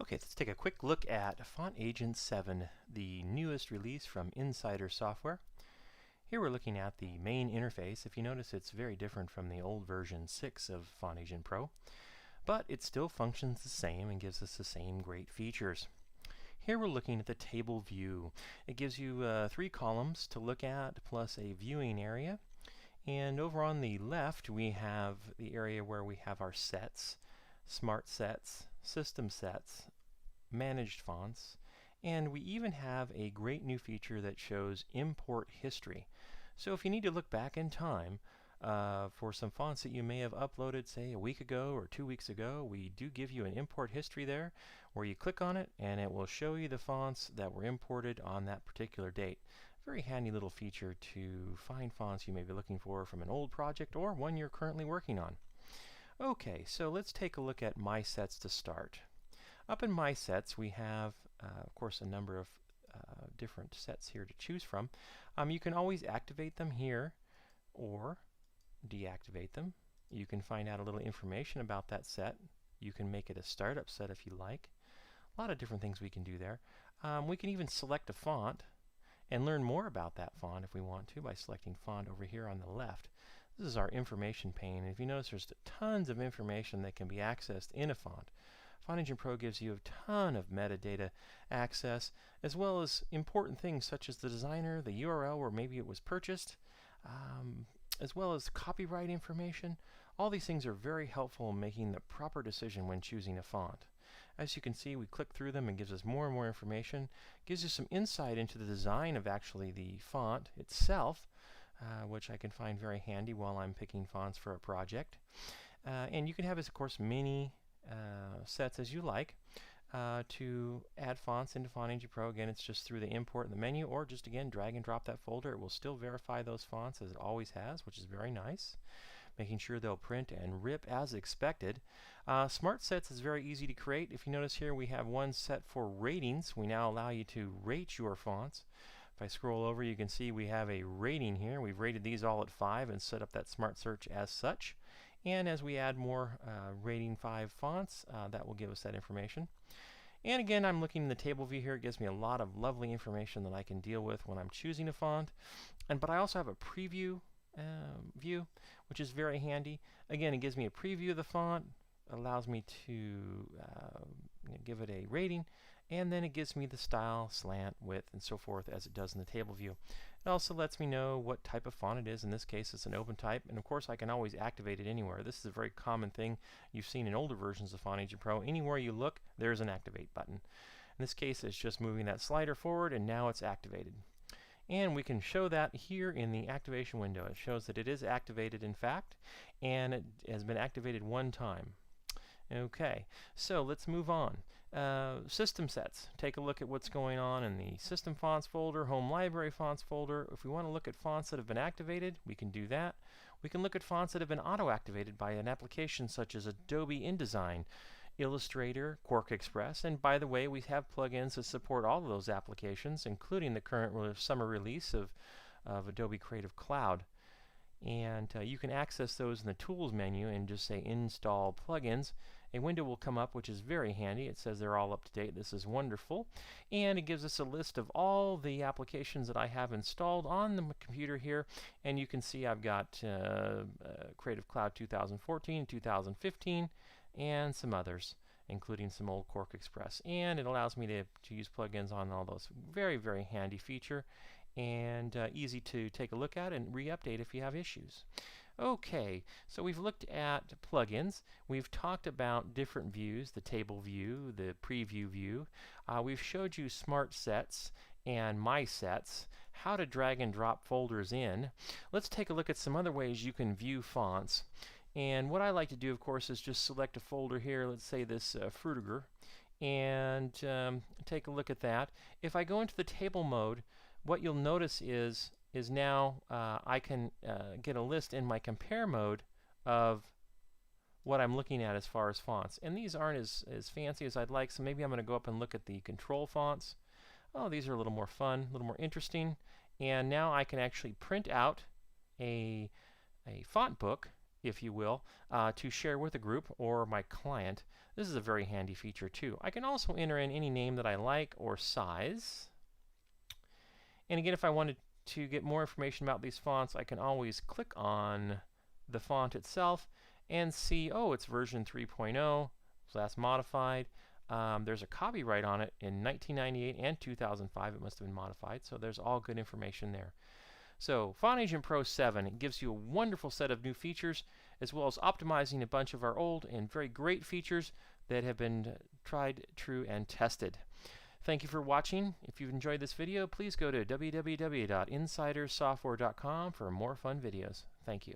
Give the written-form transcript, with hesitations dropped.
Okay, let's take a quick look at FontAgent 7, the newest release from Insider Software. Here we're looking at the main interface. If you notice, it's very different from the old version 6 of FontAgent Pro, but it still functions the same and gives us the same great features. Here we're looking at the table view. It gives you 3 columns to look at, plus a viewing area. And over on the left, we have the area where we have our sets, smart sets, system sets, managed fonts, and we even have a great new feature that shows import history. So if you need to look back in time for some fonts that you may have uploaded, say, a week ago or 2 weeks ago, we do give you an import history there where you click on it and it will show you the fonts that were imported on that particular date. Very handy little feature to find fonts you may be looking for from an old project or one you're currently working on. Okay, so let's take a look at My Sets to start. Up in My Sets, we have, of course, a number of different sets here to choose from. You can always activate them here or deactivate them. You can find out a little information about that set. You can make it a startup set if you like. A lot of different things we can do there. We can even select a font and learn more about that font if we want to by selecting Font over here on the left. This is our information pane, and if you notice, there's tons of information that can be accessed in a font. FontAgent Pro gives you a ton of metadata access, as well as important things such as the designer, the URL where maybe it was purchased, as well as copyright information. All these things are very helpful in making the proper decision when choosing a font. As you can see, we click through them and gives us more and more information. Gives you some insight into the design of actually the font itself, which I can find very handy while I'm picking fonts for a project. And you can have, of course, many sets as you like to add fonts into FontAgent Pro. Again, it's just through the import in the menu, or just again drag and drop that folder. It will still verify those fonts as it always has, which is very nice, making sure they'll print and rip as expected. Smart sets is very easy to create. If you notice here, we have one set for ratings. We now allow you to rate your fonts. If I scroll over, you can see we have a rating here. We've rated these all at 5 and set up that smart search as such. And as we add more rating 5 fonts, that will give us that information. And again, I'm looking in the table view here. It gives me a lot of lovely information that I can deal with when I'm choosing a font. But I also have a preview view, which is very handy. Again, it gives me a preview of the font, allows me to give it a rating, and then it gives me the style, slant, width, and so forth as it does in the table view. It also lets me know what type of font it is. In this case, it's an open type, and of course I can always activate it anywhere. This is a very common thing you've seen in older versions of FontAgent Pro. Anywhere you look, there's an activate button. In this case, it's just moving that slider forward, and now it's activated. And we can show that here in the activation window. It shows that it is activated, in fact, and it has been activated one time. Okay, so let's move on. System sets. Take a look at what's going on in the System Fonts folder, Home Library Fonts folder. If we want to look at fonts that have been activated, we can do that. We can look at fonts that have been auto-activated by an application such as Adobe InDesign, Illustrator, QuarkXPress, and by the way, we have plugins that support all of those applications, including the current summer release of Adobe Creative Cloud. And you can access those in the Tools menu and just say Install Plugins. A window will come up which is very handy. It says they're all up to date. This is wonderful. And it gives us a list of all the applications that I have installed on the computer here. And you can see I've got Creative Cloud 2014, 2015, and some others, including some old QuarkXPress. And it allows me to use plugins on all those. Very, very handy feature, and easy to take a look at and re-update if you have issues. Okay, so we've looked at plugins. We've talked about different views, the table view, the preview view. We've showed you smart sets and My Sets, how to drag and drop folders in. Let's take a look at some other ways you can view fonts. And what I like to do, of course, is just select a folder here. Let's say this Frutiger, and take a look at that. If I go into the table mode, what you'll notice is now I can get a list in my compare mode of what I'm looking at as far as fonts. And these aren't as fancy as I'd like, so maybe I'm going to go up and look at the control fonts. Oh, these are a little more fun, a little more interesting. And now I can actually print out a font book if you will, to share with a group or my client. This is a very handy feature too. I can also enter in any name that I like or size. And again, if I wanted to get more information about these fonts, I can always click on the font itself and see, oh, it's version 3.0, so that's modified. There's a copyright on it in 1998 and 2005. It must have been modified, so there's all good information there. So FontAgent Pro 7 gives you a wonderful set of new features, as well as optimizing a bunch of our old and very great features that have been tried, true, and tested. Thank you for watching. If you've enjoyed this video, please go to www.insidersoftware.com for more fun videos. Thank you.